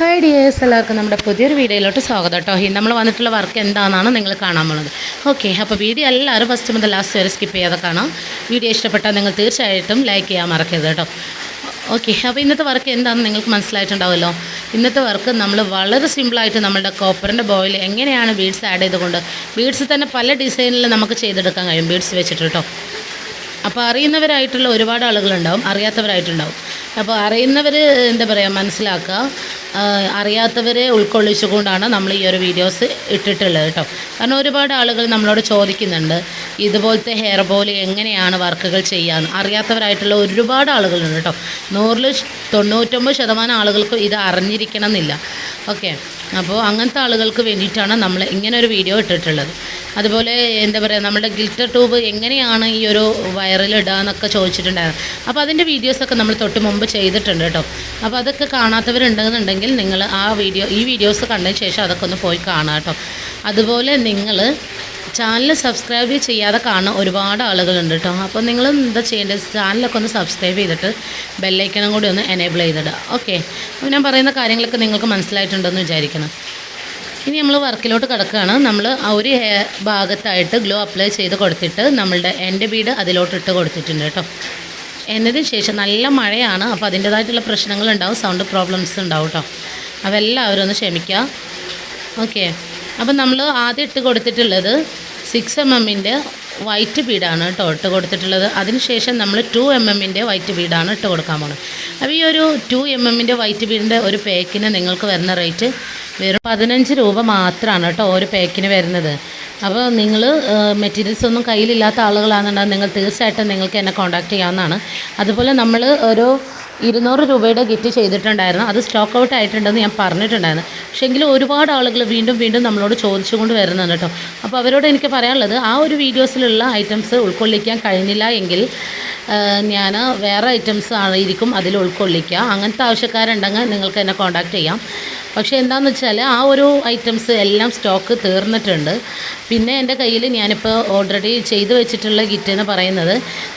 Hi dears, എല്ലാവർക്കും നമ്മുടെ പുതിയൊരു വീഡിയോയിലോട്ട് സ്വാഗതം കേട്ടോ. നമ്മൾ വന്നിട്ടുള്ള വർക്ക് എന്താണെന്നാണ് നിങ്ങൾ കാണാൻ പോകുന്നത്. ഓക്കെ, അപ്പോൾ വീഡിയോ എല്ലാവരും ഫസ്റ്റ് മുതൽ ലാസ്റ്റ് വരെ സ്കിപ്പ് ചെയ്യാതെ കാണാം. വീഡിയോ ഇഷ്ടപ്പെട്ടാൽ നിങ്ങൾ തീർച്ചയായിട്ടും ലൈക്ക് ചെയ്യാൻ മറക്കരുത് കേട്ടോ. ഓക്കെ, അപ്പോൾ ഇന്നത്തെ വർക്ക് എന്താണെന്ന് നിങ്ങൾക്ക് മനസ്സിലായിട്ടുണ്ടാവുമല്ലോ. ഇന്നത്തെ വർക്ക് നമ്മൾ വളരെ സിമ്പിളായിട്ട് നമ്മുടെ കോപ്പറിൻ്റെ ബോയിൽ എങ്ങനെയാണ് ബീഡ്സ് ആഡ് ചെയ്തുകൊണ്ട് ബീഡ്സ് തന്നെ പല ഡിസൈനിൽ നമുക്ക് ചെയ്തെടുക്കാൻ കഴിയും ബീഡ്സ് വെച്ചിട്ട് കേട്ടോ. അപ്പോൾ അറിയുന്നവരായിട്ടുള്ള ഒരുപാട് ആളുകളുണ്ടാവും, അറിയാത്തവരായിട്ടുണ്ടാവും. അപ്പോൾ അറിയുന്നവർ എന്താ പറയുക മനസ്സിലാക്കുക, അറിയാത്തവരെ ഉൾക്കൊള്ളിച്ചുകൊണ്ടാണ് നമ്മൾ ഈ ഒരു വീഡിയോസ് ഇട്ടിട്ടുള്ളത് കേട്ടോ. കാരണം ഒരുപാട് ആളുകൾ നമ്മളോട് ചോദിക്കുന്നുണ്ട് ഇതുപോലത്തെ ഹെയർ ബോൾ എങ്ങനെയാണ് വർക്കുകൾ ചെയ്യാൻ. അറിയാത്തവരായിട്ടുള്ള ഒരുപാട് ആളുകളുണ്ട് കേട്ടോ. 99% ആളുകൾക്ക് ഇത് അറിഞ്ഞിരിക്കണം എന്നില്ല. ഓക്കെ, അപ്പോൾ അങ്ങനത്തെ ആളുകൾക്ക് വേണ്ടിയിട്ടാണ് നമ്മൾ ഇങ്ങനെ ഒരു വീഡിയോ ഇട്ടിട്ടുള്ളത്. അതുപോലെ എന്താ പറയുക, നമ്മുടെ ഗിൽറ്റർ ട്യൂബ് എങ്ങനെയാണ് ഈ ഒരു വയറിലിടുക എന്നൊക്കെ ചോദിച്ചിട്ടുണ്ടായിരുന്നു. അപ്പോൾ അതിൻ്റെ വീഡിയോസൊക്കെ നമ്മൾ തൊട്ട് മുമ്പ് ചെയ്തിട്ടുണ്ട് കേട്ടോ. അപ്പോൾ അതൊക്കെ കാണാത്തവരുണ്ടെന്നുണ്ടെങ്കിൽ നിങ്ങൾ ഈ വീഡിയോസ് കണ്ടതിന് ശേഷം അതൊക്കെ ഒന്ന് പോയി കാണാം കേട്ടോ. അതുപോലെ നിങ്ങൾ ചാനൽ സബ്സ്ക്രൈബ് ചെയ്യാതെ കാണുന്ന ഒരുപാട് ആളുകളുണ്ട് കേട്ടോ. അപ്പോൾ നിങ്ങൾ എന്താ ചെയ്യേണ്ടത്, ചാനലൊക്കെ ഒന്ന് സബ്സ്ക്രൈബ് ചെയ്തിട്ട് ബെല്ലൈക്കനും കൂടി ഒന്ന് എനേബിൾ ചെയ്തിടുക. ഓക്കെ, അപ്പോൾ ഞാൻ പറയുന്ന കാര്യങ്ങളൊക്കെ നിങ്ങൾക്ക് മനസ്സിലായിട്ടുണ്ടെന്ന് വിചാരിക്കണം. ഇനി നമ്മൾ വർക്കിലോട്ട് കിടക്കുകയാണ്. നമ്മൾ ആ ഒരു ഭാഗത്തായിട്ട് ഗ്ലോ അപ്ലൈ ചെയ്ത് കൊടുത്തിട്ട് നമ്മളുടെ എൻ്റെ ബീഡ് അതിലോട്ട് ഇട്ട് കൊടുത്തിട്ടുണ്ട് കേട്ടോ. എന്നതിന് ശേഷം നല്ല മഴയാണ്, അപ്പോൾ അതിൻ്റേതായിട്ടുള്ള പ്രശ്നങ്ങളുണ്ടാവും, സൗണ്ട് പ്രോബ്ലംസ് ഉണ്ടാവും കേട്ടോ. അപ്പോൾ എല്ലാവരും ഒന്ന് ക്ഷമിക്കുക. ഓക്കെ, അപ്പം നമ്മൾ ആദ്യം ഇട്ട് കൊടുത്തിട്ടുള്ളത് 6 mm വൈറ്റ് ബീഡാണ് കേട്ടോ ഇട്ട് കൊടുത്തിട്ടുള്ളത്. അതിനുശേഷം നമ്മൾ 2 mm വൈറ്റ് ബീഡാണ് ഇട്ട് കൊടുക്കാൻ പോകുന്നത്. അപ്പോൾ ഈ ഒരു 2 mm വൈറ്റ് ബീഡിൻ്റെ ഒരു പാക്കിന് നിങ്ങൾക്ക് വരുന്ന റേറ്റ് വെറും 15 രൂപ മാത്രമാണ് കേട്ടോ ഒരു പാക്കിന് വരുന്നത്. അപ്പോൾ നിങ്ങൾ മെറ്റീരിയൽസ് ഒന്നും കയ്യിലില്ലാത്ത ആളുകളാണെന്നുണ്ടെങ്കിൽ നിങ്ങൾ തീർച്ചയായിട്ടും നിങ്ങൾക്ക് എന്നെ കോൺടാക്റ്റ് ചെയ്യാവുന്നതാണ്. അതുപോലെ നമ്മൾ ഒരു 200 രൂപയുടെ ഗിഫ്റ്റ് ചെയ്തിട്ടുണ്ടായിരുന്നു. അത് സ്റ്റോക്ക് ഔട്ട് ആയിട്ടുണ്ടെന്ന് ഞാൻ പറഞ്ഞിട്ടുണ്ടായിരുന്നു. പക്ഷേ എങ്കിലും ഒരുപാട് ആളുകൾ വീണ്ടും നമ്മളോട് ചോദിച്ചുകൊണ്ട് വരുന്നുണ്ട് കേട്ടോ. അപ്പോൾ അവരോട് എനിക്ക് പറയാനുള്ളത്, ആ ഒരു വീഡിയോസിലുള്ള ഐറ്റംസ് ഉൾക്കൊള്ളിക്കാൻ കഴിഞ്ഞില്ല എങ്കിൽ ഞാൻ വേറെ ഐറ്റംസ് ആയിരിക്കും അതിൽ ഉൾക്കൊള്ളിക്കുക. അങ്ങനത്തെ ആവശ്യക്കാരുണ്ടെങ്കിൽ നിങ്ങൾക്ക് എന്നെ കോൺടാക്റ്റ് ചെയ്യാം. പക്ഷേ എന്താണെന്ന് വെച്ചാൽ ആ ഒരു ഐറ്റംസ് എല്ലാം സ്റ്റോക്ക് തീർന്നിട്ടുണ്ട്. പിന്നെ എൻ്റെ കയ്യിൽ ഞാനിപ്പോൾ ഓൾറെഡി ചെയ്ത് വെച്ചിട്ടുള്ള കിറ്റ് എന്ന് പറയുന്നത്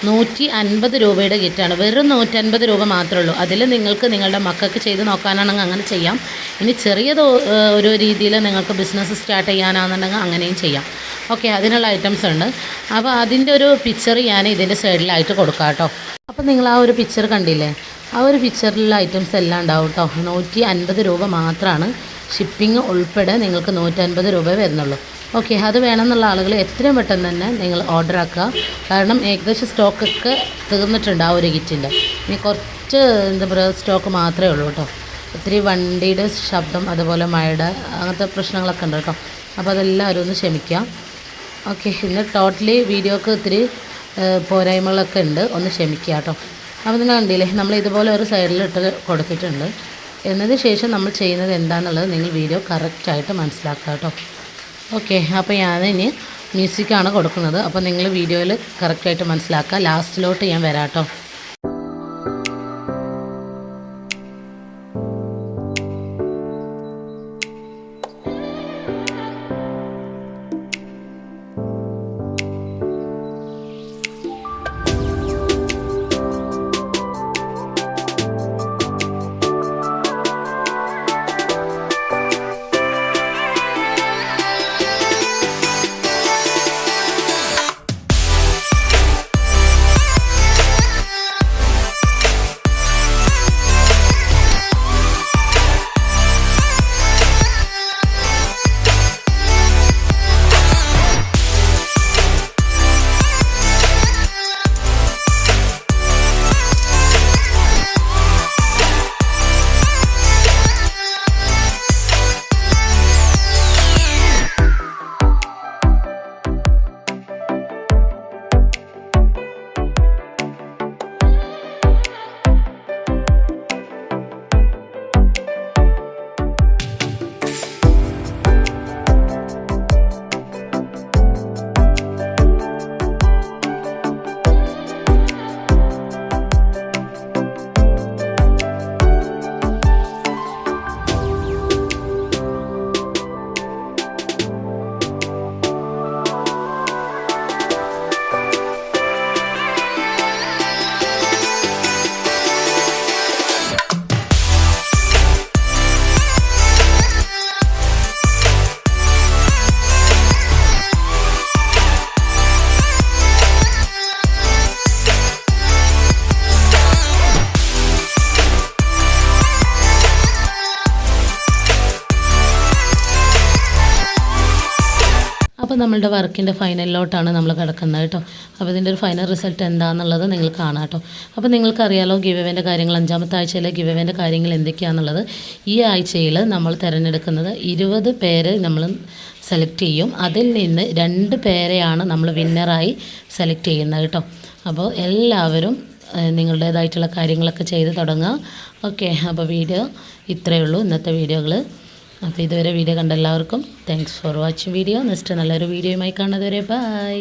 150 രൂപയുടെ കിറ്റാണ്. വെറും 150 രൂപ മാത്രമേ ഉള്ളൂ. അതിൽ നിങ്ങൾക്ക് നിങ്ങളുടെ മക്കൾക്ക് ചെയ്ത് നോക്കാനാണെങ്കിൽ അങ്ങനെ ചെയ്യാം. ഇനി ചെറിയത് ഒരു രീതിയിൽ നിങ്ങൾക്ക് ബിസിനസ് സ്റ്റാർട്ട് ചെയ്യാനാണെന്നുണ്ടെങ്കിൽ അങ്ങനെയും ചെയ്യാം. ഓക്കെ, അതിനുള്ള ഐറ്റംസ് ഉണ്ട്. അപ്പോൾ അതിൻ്റെ ഒരു പിക്ചർ ഞാൻ ഇതിൻ്റെ സൈഡിലായിട്ട് കൊടുക്കാം കേട്ടോ. അപ്പോൾ നിങ്ങൾ ആ ഒരു പിക്ചർ കണ്ടില്ലേ, ആ ഒരു പിക്ചറിലുള്ള ഐറ്റംസ് എല്ലാം ഉണ്ടാവും കേട്ടോ. 150 രൂപ മാത്രമാണ്. ഷിപ്പിംഗ് ഉൾപ്പെടെ നിങ്ങൾക്ക് 150 രൂപ വരുന്നുള്ളൂ. ഓക്കെ, അത് വേണമെന്നുള്ള ആളുകൾ എത്രയും പെട്ടെന്ന് തന്നെ നിങ്ങൾ ഓർഡർ ആക്കുക. കാരണം ഏകദേശം സ്റ്റോക്കൊക്കെ തീർന്നിട്ടുണ്ട് ആ ഒരു കിറ്റിൻ്റെ. ഇനി കുറച്ച് എന്താ പറയുക സ്റ്റോക്ക് മാത്രമേ ഉള്ളൂ കേട്ടോ. ഒത്തിരി വണ്ടിയുടെ ശബ്ദം അതുപോലെ മഴയുടെ അങ്ങനത്തെ പ്രശ്നങ്ങളൊക്കെ ഉണ്ട് കേട്ടോ. അപ്പോൾ അതെല്ലാവരും ഒന്ന് ക്ഷമിക്കാം. ഓക്കെ, ഇന്ന് ടോട്ടലി വീഡിയോക്ക് ഒത്തിരി പോരായ്മകളൊക്കെ ഉണ്ട്, ഒന്ന് ക്ഷമിക്കുക കേട്ടോ. അപ്പോൾ നിങ്ങൾ കണ്ടില്ലേ, നമ്മൾ ഇതുപോലെ ഒരു സൈഡിലിട്ട് കൊടുത്തിട്ടുണ്ട്. എന്നതിന് ശേഷം നമ്മൾ ചെയ്യുന്നത് എന്താണെന്നുള്ളത് നിങ്ങൾ വീഡിയോ കറക്റ്റായിട്ട് മനസ്സിലാക്കുക കേട്ടോ. ഓക്കെ, അപ്പോൾ ഞാനിനി മ്യൂസിക്കാണ് കൊടുക്കുന്നത്. അപ്പോൾ നിങ്ങൾ വീഡിയോയിൽ കറക്റ്റായിട്ട് മനസ്സിലാക്കുക. ലാസ്റ്റിലോട്ട് ഞാൻ വരാം കേട്ടോ. അപ്പോൾ നമ്മളുടെ വർക്കിൻ്റെ ഫൈനലിലോട്ടാണ് നമ്മൾ കിടക്കുന്നത് കേട്ടോ. അപ്പോൾ ഇതിൻ്റെ ഒരു ഫൈനൽ റിസൾട്ട് എന്താണെന്നുള്ളത് നിങ്ങൾ കാണാം കേട്ടോ. അപ്പോൾ നിങ്ങൾക്കറിയാലോ ഗിവ് അവേൻ്റെ കാര്യങ്ങൾ 5-ാമത്തെ ആഴ്ചയിലെ ഗിവ് അവേൻ്റെ കാര്യങ്ങൾ എന്തൊക്കെയാണെന്നുള്ളത്. ഈ ആഴ്ചയിൽ നമ്മൾ തിരഞ്ഞെടുക്കുന്നത് 20 പേര് നമ്മൾ സെലക്ട് ചെയ്യും. അതിൽ നിന്ന് 2 പേരെയാണ് നമ്മൾ വിന്നറായി സെലക്ട് ചെയ്യുന്നത് കേട്ടോ. അപ്പോൾ എല്ലാവരും നിങ്ങളുടേതായിട്ടുള്ള കാര്യങ്ങളൊക്കെ ചെയ്ത് തുടങ്ങുക. ഓക്കെ, അപ്പോൾ വീഡിയോ ഇത്രയേ ഉള്ളൂ ഇന്നത്തെ വീഡിയോകൾ. അപ്പോൾ ഇതുവരെ വീഡിയോ കണ്ട എല്ലാവർക്കും thanks for watching video. Next നല്ലൊരു വീഡിയോയുമായി കാണുന്നതുവരെ ബൈ.